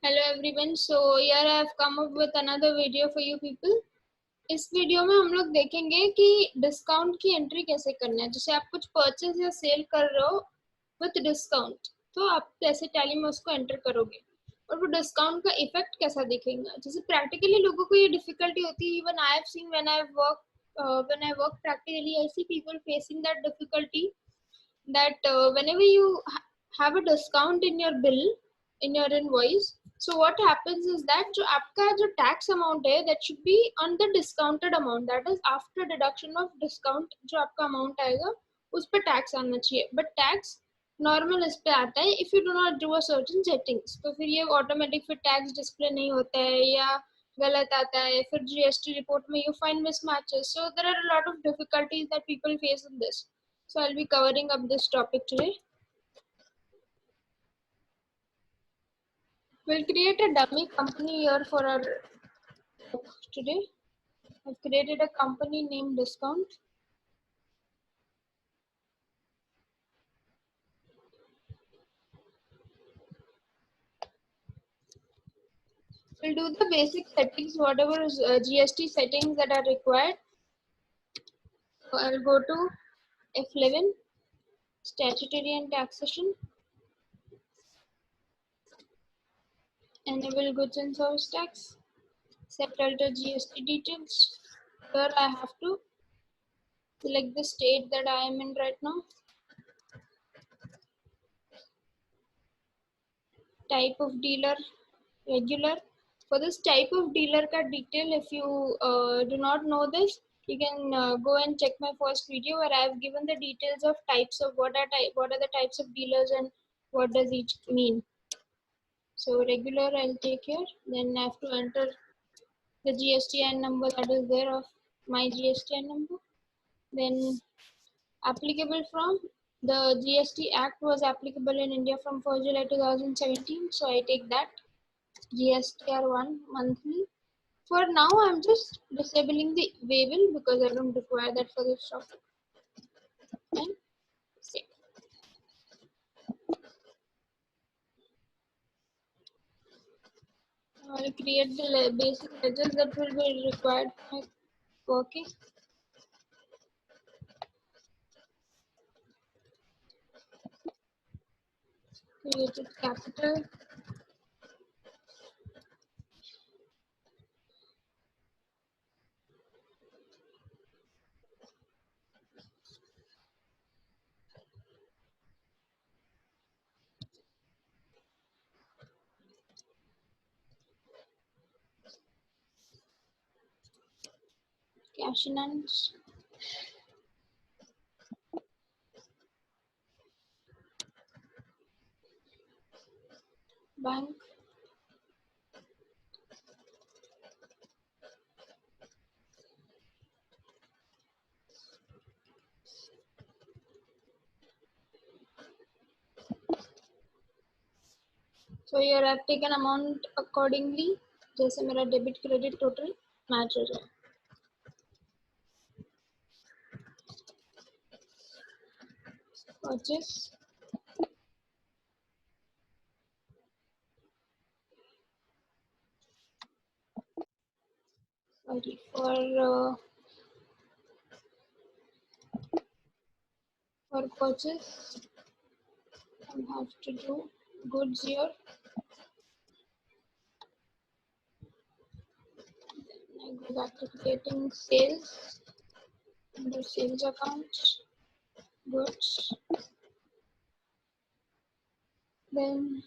Hello everyone. So here I have come up with another video for you people. इस video में हम लोग देखेंगे कि डिस्काउंट की एंट्री कैसे करना है। जैसे आप कुछ परचेज या सेल कर रहे हो विथ डिस्काउंट, तो आप कैसे टैली में उसको एंटर करोगे और वो डिस्काउंट का इफेक्ट कैसा दिखेगा। जैसे प्रैक्टिकली लोगों को ये डिफिकल्टी होती है। Even I have seen when I work practically, I see people facing that difficulty that whenever you have a discount in your bill, in your invoice, so what happens is that जो आपका जो tax amount है that should be on the discounted amount, that is after deduction of discount जो आपका amount आएगा उस पर tax आना चाहिए, but tax normal इस पे आता है if you do not do a certain settings। तो फिर ये automatic फिर tax display नहीं होता है या गलत आता है, फिर GST report में you find mismatches, so there are a lot of difficulties that people face in this. So I'll be covering up this topic today. We'll create a dummy company here for our today. I've created a company named Discount. We'll do the basic settings, whatever is GST settings that are required. So I'll go to F11, Statutory and Taxation. Enable Goods and Service Tax. Set alter GST details. Here I have to select the state that I am in right now. Type of dealer, regular. For this type of dealer ka detail, if you do not know this, you can go and check my first video where I have given the details of types of what are the types of dealers and what does each mean. So regular I'll take here, then I have to enter the GSTN number that is there of my GSTN number. Then applicable from, the GST Act was applicable in India from 1st July 2017, so I take that. GSTR1 monthly. For now, I'm just disabling the waiver because I don't require that for this topic. And save. I'll create the basic ledgers that will be required for working. Created capital. Cash in hands. Bank. So here I've taken amount accordingly. जैसे मेरा debit credit total match हो जाए. Purchase. Sorry, for purchase I have to do goods here. I go back to creating sales under sales account, goods. Then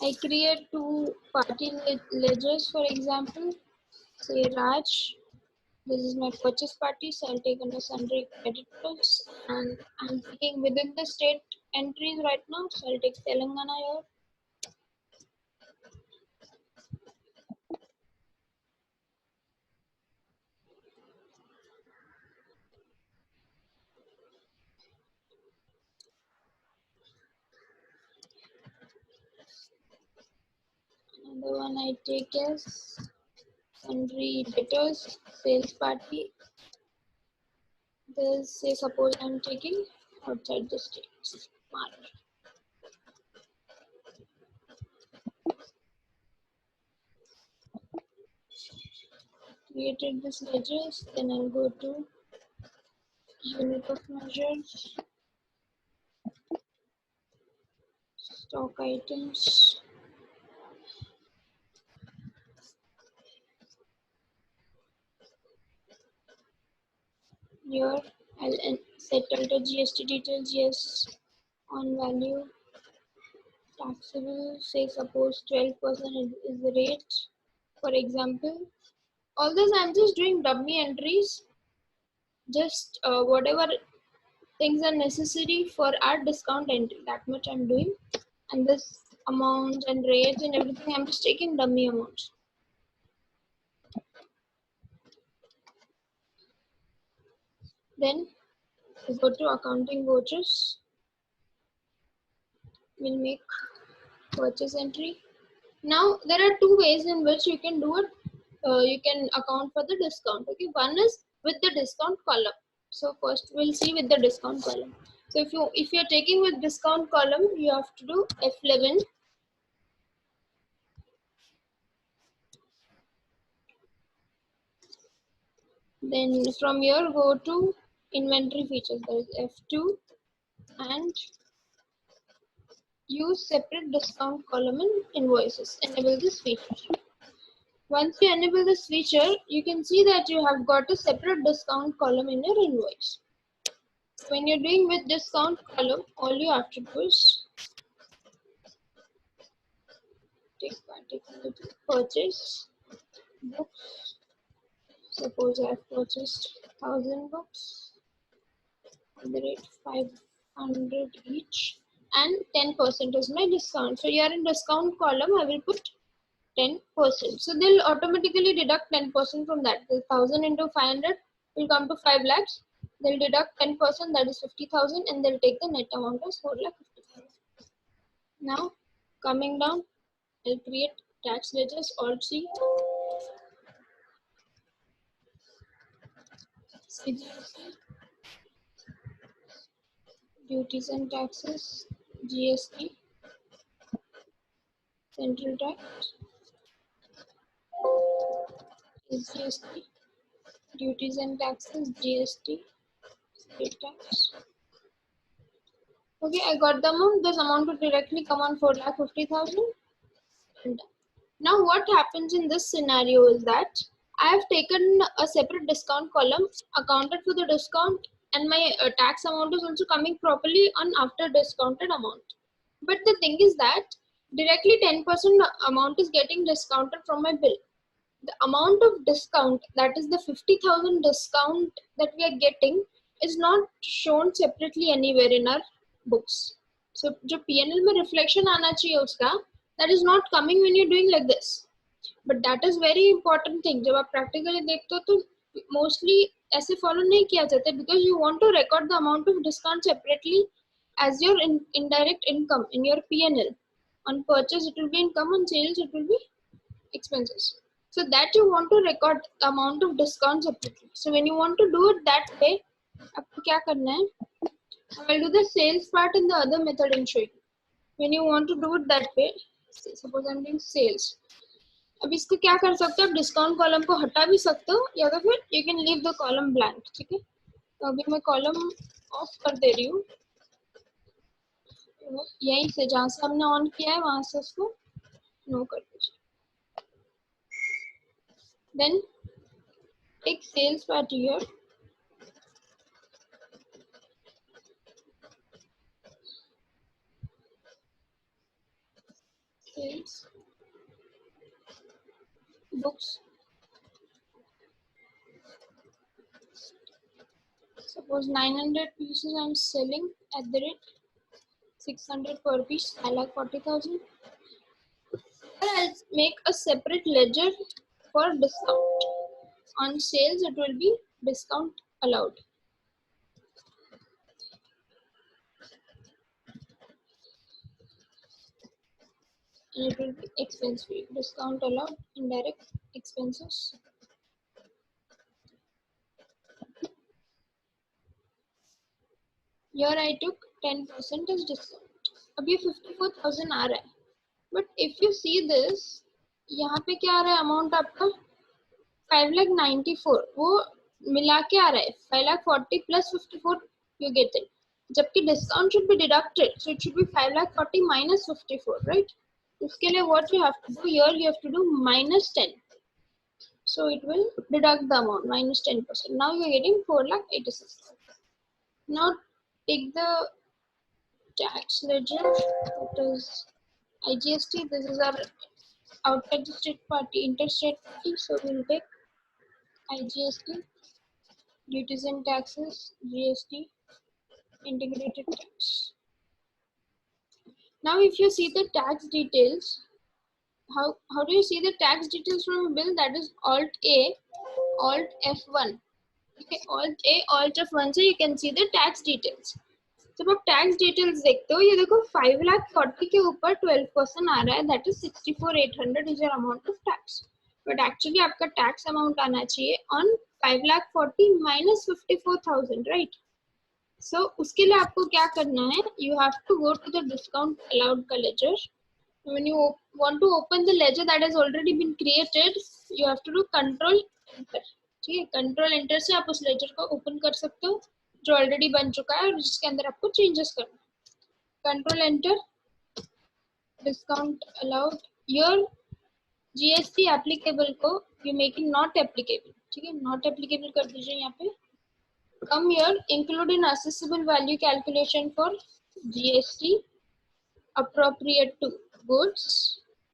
I create two party ledgers, for example, say Raj. This is my purchase party, so I'll take under sundry creditors, and I'm taking within the state entries right now, so I'll take Telangana here. Another one I take as sundry debtors, sales party. This, say, suppose I'm taking outside the state, Maharashtra. created this ledgers, then I'll go to unit of measures, stock items, here I'll set alter GST details, yes, on value, taxable, say suppose 12% is the rate, for example. All this I'm just doing dummy entries, just whatever things are necessary for our discount entry, that much I'm doing. And this amount and rates and everything, I'm just taking dummy amounts. Then we go to accounting vouchers. We'll make purchase entry. Now there are two ways in which you can do it. You can account for the discount. Okay, one is with the discount column. So first we'll see with the discount column. So if you're taking with discount column, you have to do F11. Then from here go to inventory features. There is F2 and use separate discount column in invoices. Enable this feature. Once you enable this feature, you can see that you have got a separate discount column in your invoice. When you're doing with discount column, all you have to do is take particular purchase books. Suppose I have purchased 1000 books at the rate 500 each, and 10% is my discount. So here in discount column, I will put 10%. So they'll automatically deduct 10% from that. The 1000 into 500 will come to 5 lakhs. They'll deduct 10%, that is 50,000, and they'll take the net amount as 4,50,000. Now coming down, I'll create tax ledgers, Alt C, CGST, duties and taxes, GST, central tax, SGST, duties and taxes, GST, state tax. Okay, I got the amount. This amount will directly come on 4,50,000. And now what happens in this scenario is that I have taken a separate discount column, accounted for the discount, and my tax amount is also coming properly on after discounted amount. But the thing is that directly 10% amount is getting discounted from my bill. The amount of discount, that is the 50,000 discount that we are getting, is not shown separately anywhere in our books. So जो P&L में reflection आना चाहिए उसका, that is not coming when you're doing like this. But that is very important thing. जब आप practically देखते हो तो mostly ऐसे follow नहीं किया जाता, because you want to record the amount of discount separately as your indirect income in your P&L. On purchase it will be income, on sales it will be expenses. So that you want to record the amount of discount separately. So when you want to do it that way, आपको क्या करना है? I will do the sales part in the other method and show you. When you want to do it that way, suppose I'm doing sales. अब इसको क्या कर सकते हो? आप डिस्काउंट कॉलम को हटा भी सकते हो, या तो फिर you can leave the column blank. ठीक है? तो अभी मैं कॉलम ऑफ कर दे रही हूँ. यहीं से जहाँ से हमने ऑन किया है वहां से उसको नो कर दीजिए. Then take sales part here. Sales books. Suppose 900 pieces I'm selling at the rate 600 per piece, I like 40,000. I'll make a separate ledger for discount. On sales, it will be discount allowed. And it will be expense free. Discount allowed, indirect expenses. Here I took 10% as discount. अभी 54,000 आ रहा है. But if you see this, यहाँ पे क्या आ रहा है amount आपका 5,94,000 वो मिला के आ रहा है 5,40,000 प्लस 54 यू गेट इट, जबकि discount should be deducted so it should be 5,40,000 minus 54, right? उसके लिए what you have to do here, you have to do -10, so it will deduct the amount -10%. Now you are getting 4,86,000. Now take the tax ledger, that is IGST. This is our outside the state party, interstate party, so we will take IGST, duties and taxes, GST, integrated tax. Now if you see the tax details, how do you see the tax details from a bill? That is Alt A, Alt F1. Okay, Alt A, Alt F1 से you can see the tax details. जब आप tax details देखते हो, ये देखो 5,40,000 के ऊपर 12% आ रहा है, that is 64,800 is your amount of tax, but actually आपका टैक्स अमाउंट आना चाहिए ऑन 5,40,000 माइनस 54,000, राइट? सो उसके लिए आपको क्या करना है, you have to go to the discount allowed का ledger. When you want to open the ledger that has already been created, you have to do control enter. ठीक है, कंट्रोल एंटर से आप उस लेजर को ओपन कर सकते हो जो ऑलरेडी बन चुका है और जिसके अंदर आपको चेंजेस करना है. Control enter, discount allowed, your GST applicable को यू मेकिंग नॉट एप्लीकेबल, ठीक है, नॉट एप्लीकेबल कर दीजिए यहाँ पे. Come here, include in accessible value calculation for GST appropriate to goods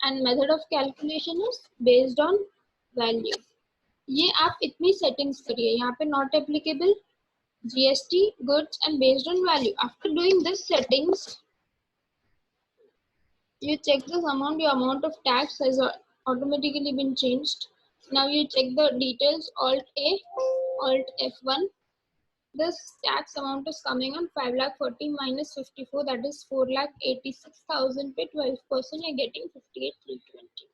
and method of calculation is based on value. ये आप इतनी सेटिंग्स करिए, यहाँ पे not applicable, GST, goods and based on value. After doing this settings, you check this amount, your amount of tax has automatically been changed. Now you check the details, Alt A, Alt F1. This tax amount is coming on 5,40,000 minus 54, that is 4,86,000 पे 12%, you're getting 58,320.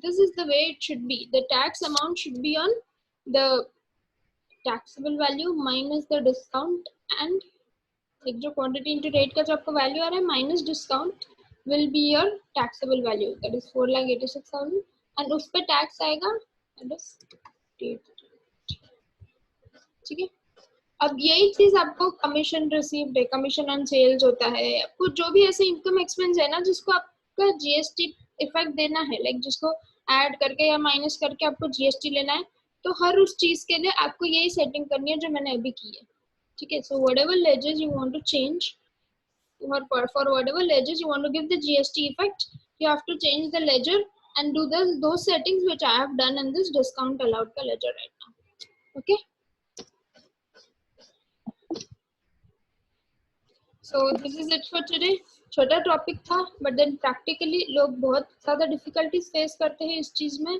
This is the way it should be. The tax amount should be on the taxable value minus the discount, and एक जो quantity into rate का जो आपको value आ रहा है minus discount will be your taxable value, that is 4,86,000, and उस पे tax आएगा, that is 8. ठीक है. अब यही चीज आपको कमीशन रिसीव्ड है, कमीशन ऑन सेल्स होता है, आपको जो भी ऐसे इनकम एक्सपेंस है ना जिसको आपका जीएसटी इफेक्ट देना है, लाइक जिसको ऐड करके या माइनस करके आपको जीएसटी लेना है, तो हर उस चीज के लिए आपको यही सेटिंग करनी है जो मैंने अभी की है. ठीक है, so whatever ledgers you want to change, for whatever ledgers you want to give the GST effect, you have to change the ledger and do those settings which I have done in this discount allowed ka ledger right now. Okay. So this is it for today. छोटा topic था, but then practically लोग बहुत ज़्यादा difficulties face करते हैं इस चीज़ में.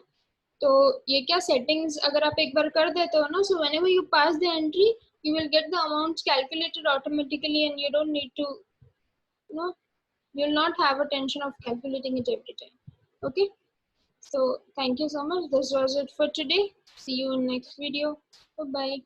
तो ये क्या सेटिंग्स अगर आप एक बार कर देते हो ना, so whenever you pass the entry you will get the amounts calculated automatically and you don't need to, you know, you'll not have a tension of calculating it every time. Okay, so thank you so much. This was it for today. See you in next video. Bye bye.